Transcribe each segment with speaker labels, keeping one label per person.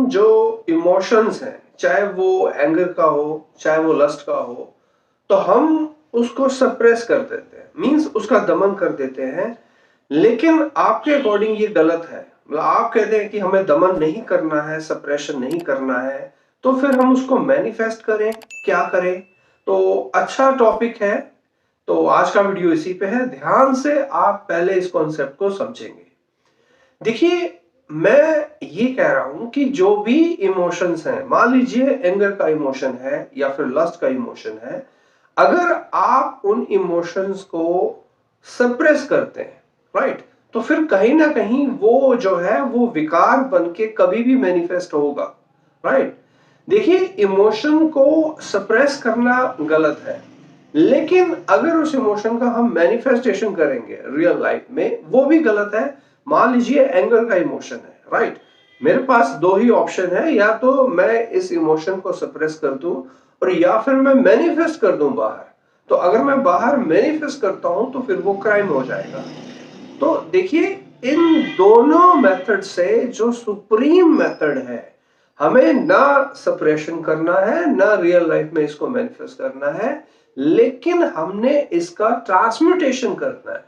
Speaker 1: जो इमोशंस हैं, चाहे वो एंगर का हो, चाहे वो लस्ट का हो, तो हम उसको सप्रेस कर देते हैं, मींस उसका दमन कर देते हैं। लेकिन आपके अकॉर्डिंग ये गलत है। मतलब आप कहते हैं कि हमें दमन नहीं करना है, सप्रेशन नहीं करना है, तो फिर हम उसको मैनिफेस्ट करें, क्या करें? तो अच्छा टॉपिक है। तो आज का वीडियो इसी पे है। ध्यान से आप पहले इस कॉन्सेप्ट को समझेंगे। देखिए, मैं ये कह रहा हूं कि जो भी इमोशंस हैं, मान लीजिए एंगर का इमोशन है या फिर लस्ट का इमोशन है, अगर आप उन इमोशंस को सप्रेस करते हैं, राइट, तो फिर कहीं ना कहीं वो जो है वो विकार बन के कभी भी मैनिफेस्ट होगा, राइट। देखिए, इमोशन को सप्रेस करना गलत है, लेकिन अगर उस इमोशन का हम मैनिफेस्टेशन करेंगे रियल लाइफ में, वो भी गलत है। मान लीजिए एंगर का इमोशन है, राइट, मेरे पास दो ही ऑप्शन है, या तो मैं इस इमोशन को सप्रेस कर दूं और या फिर मैं मैनिफेस्ट कर दूं बाहर। तो अगर मैं बाहर मैनिफेस्ट करता हूं तो फिर वो क्राइम हो जाएगा। तो देखिए, इन दोनों मेथड से जो सुप्रीम मेथड है, हमें ना सप्रेशन करना है, ना रियल लाइफ में इसको मैनिफेस्ट करना है, लेकिन हमने इसका ट्रांसम्यूटेशन करना है,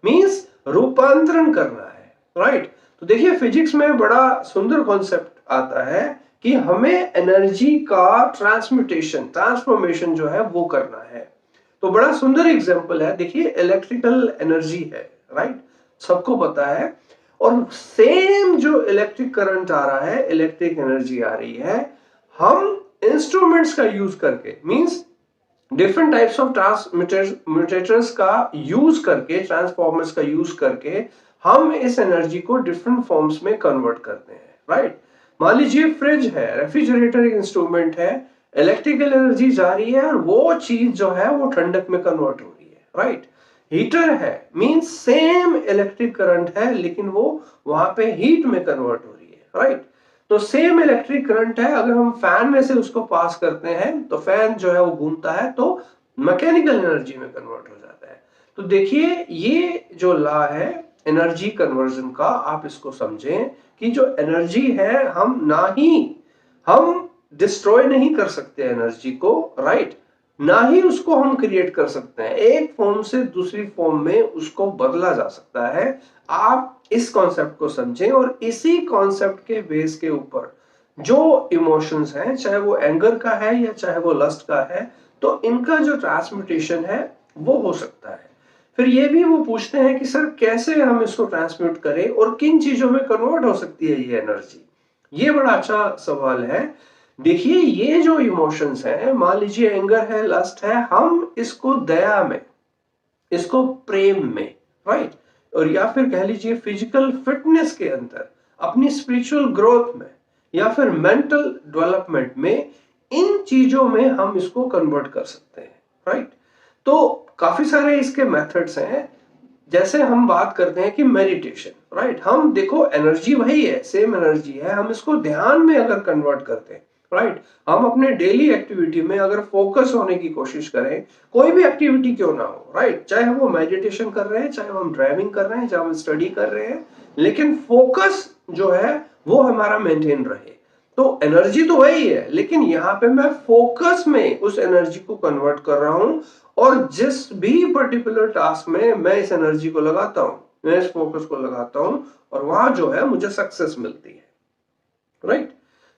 Speaker 1: मींस रूपांतरण करना है, राइट। तो देखिए, फिजिक्स में बड़ा सुंदर कॉन्सेप्ट आता है कि हमें एनर्जी का ट्रांसम्यूटेशन, ट्रांसफॉर्मेशन जो है वो करना है। तो बड़ा सुंदर एग्जांपल है। देखिए, इलेक्ट्रिकल एनर्जी है, राइट, सबको पता है। और सेम जो इलेक्ट्रिक करंट आ रहा है, इलेक्ट्रिक एनर्जी आ रही है, हम इंस्ट्रूमेंट्स का यूज करके, मींस डिफरेंट टाइप्स ऑफ ट्रांसम्यूटेटर्स का यूज करके, ट्रांसफॉर्मर्स का यूज करके हम इस एनर्जी को डिफरेंट फॉर्म्स में कन्वर्ट करते हैं, राइट। मान लीजिए फ्रिज है, रेफ्रिजरेटर एक इंस्ट्रूमेंट है, इलेक्ट्रिकल एनर्जी जा रही है और वो चीज जो है वो ठंडक में कन्वर्ट हो रही है, राइट। हीटर है, मींस सेम इलेक्ट्रिक करंट है, लेकिन वो वहां पे हीट में कन्वर्ट हो रही है, राइट। तो सेम इलेक्ट्रिक करंट है, अगर हम फैन में से उसको पास करते हैं तो फैन जो है वो घूमता है, तो मैकेनिकल एनर्जी में कन्वर्ट हो जाता है। तो देखिए, ये जो लॉ है एनर्जी कन्वर्जन का, आप इसको समझें कि जो एनर्जी है, हम डिस्ट्रॉय नहीं कर सकते एनर्जी को, राइट, ना ही उसको हम क्रिएट कर सकते हैं। एक फॉर्म से दूसरी फॉर्म में उसको बदला जा सकता है। आप इस कॉन्सेप्ट को समझें और इसी कॉन्सेप्ट के बेस के ऊपर जो इमोशंस हैं, चाहे वो एंगर का है या चाहे वो लस्ट का है, तो इनका जो ट्रांसम्यूटेशन है वो हो सकता है। फिर ये भी वो पूछते हैं कि सर कैसे हम इसको ट्रांसम्यूट करें और किन चीजों में कन्वर्ट हो सकती है ये एनर्जी। ये बड़ा अच्छा सवाल है। देखिए, ये जो इमोशंस हैं, मान लीजिए एंगर है, लस्ट है, हम इसको दया में, इसको प्रेम में, राइट, और या फिर कह लीजिए फिजिकल फिटनेस के अंदर, अपनी स्पिरिचुअल ग्रोथ में, या फिर मेंटल डेवलपमेंट में, इन चीजों में हम इसको कन्वर्ट कर सकते हैं, राइट। तो काफी सारे इसके मेथड्स हैं। जैसे हम बात करते हैं कि मेडिटेशन, राइट, हम देखो एनर्जी वही है, सेम एनर्जी है, हम इसको ध्यान में अगर कन्वर्ट करते हैं, राइट, हम अपने डेली एक्टिविटी में अगर फोकस होने की कोशिश करें, कोई भी एक्टिविटी क्यों ना हो, राइट, चाहे वो मेडिटेशन कर रहे हैं, चाहे हम ड्राइविंग कर रहे हैं, चाहे हम स्टडी कर रहे हैं, लेकिन फोकस जो है वो हमारा मेंटेन रहे। तो एनर्जी तो वही है, लेकिन यहाँ पे मैं फोकस में उस एनर्जी को कन्वर्ट कर रहा हूं, और जिस भी पर्टिकुलर टास्क में मैं इस एनर्जी को लगाता हूं, मैं इस फोकस को लगाता हूं, और वहां जो है मुझे सक्सेस मिलती है, राइट।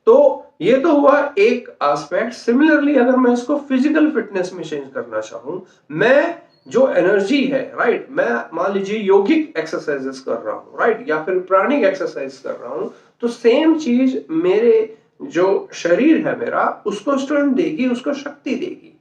Speaker 1: तो ये तो हुआ एक एस्पेक्ट। सिमिलरली अगर मैं इसको फिजिकल फिटनेस में चेंज करना चाहूं, मैं जो एनर्जी है, राइट, मैं मान लीजिए योगिक एक्सरसाइजेस कर रहा हूं, राइट, या फिर प्राणिक एक्सरसाइज कर रहा हूं, तो सेम चीज मेरे जो शरीर है मेरा, उसको स्ट्रेंथ देगी, उसको शक्ति देगी।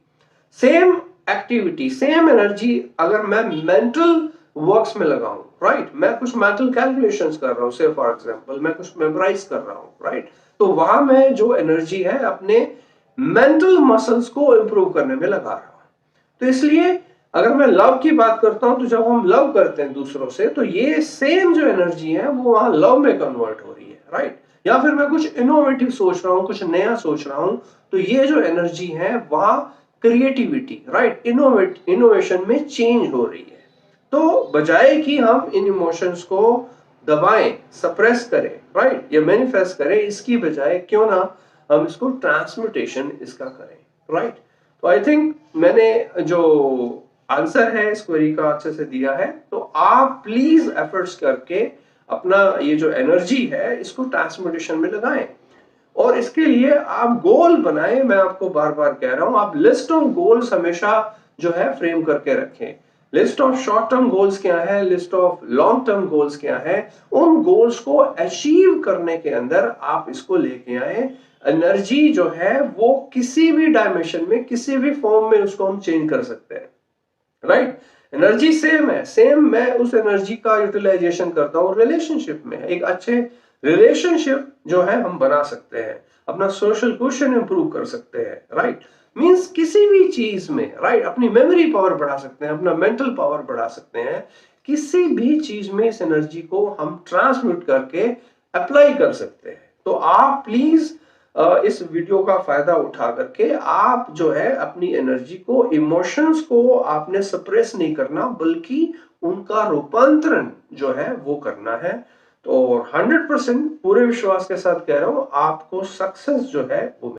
Speaker 1: सेम एक्टिविटी, सेम एनर्जी अगर मैं मेंटल वर्क्स में लगाऊं, राइट, मैं कुछ मेंटल कैलकुलेशंस कर रहा हूं, से फॉर एग्जांपल मैं कुछ मेमोराइज कर रहा हूं, राइट, तो वहां मैं जो एनर्जी है अपने मेंटल मसल्स को इंप्रूव करने में लगा रहा हूं। तो इसलिए अगर मैं लव की बात करता हूं, तो जब हम लव करते हैं दूसरों से, तो ये सेम जो एनर्जी है वो वहां लव में कन्वर्ट हो रही है, राइट। या फिर मैं कुछ इनोवेटिव सोच रहा हूं, कुछ नया सोच रहा हूं, तो ये जो एनर्जी है वहां क्रिएटिविटी, राइट, इनोवेशन में चेंज हो रही है। तो बजाय कि हम इन इमोशंस को दबाएं, सप्रेस करें, राइट, या मैनिफेस्ट करें, इसकी बजाय क्यों ना हम इसको ट्रांसम्यूटेशन इसका करें, राइट। तो आई थिंक मैंने जो आंसर है इस क्वेरी का अच्छे से दिया है। तो आप प्लीज एफर्ट्स करके अपना ये जो एनर्जी है इसको ट्रांसम्यूटेशन में लगाएं, और इसके लिए आप गोल बनाएं। मैं आपको बार बार कह रहा हूं, आप लिस्ट ऑफ गोल्स हमेशा जो है फ्रेम करके रखें। List of short term goals क्या है, list of long term goals क्या है, उन गोल्स को अचीव करने के अंदर आप इसको लेके आए। एनर्जी जो है वो किसी भी डायमेंशन में, किसी भी फॉर्म में उसको हम चेंज कर सकते हैं, राइट। एनर्जी सेम है, सेम मैं उस एनर्जी का यूटिलाइजेशन करता हूं रिलेशनशिप में। एक अच्छे रिलेशनशिप जो है हम बना सकते हैं, अपना सोशल क्वेश्चन इंप्रूव कर सकते हैं, राइट। मींस किसी भी चीज में, राइट, अपनी मेमोरी पावर बढ़ा सकते हैं, अपना मेंटल पावर बढ़ा सकते हैं। किसी भी चीज में इस एनर्जी को हम ट्रांसम्यूट करके अप्लाई कर सकते हैं। तो आप प्लीज इस वीडियो का फायदा उठा करके आप जो है अपनी एनर्जी को, इमोशंस को आपने सप्रेस नहीं करना, बल्कि उनका रूपांतरण जो है वो करना है। तो 100% पूरे विश्वास के साथ कह रहा हूं, आपको सक्सेस जो है वो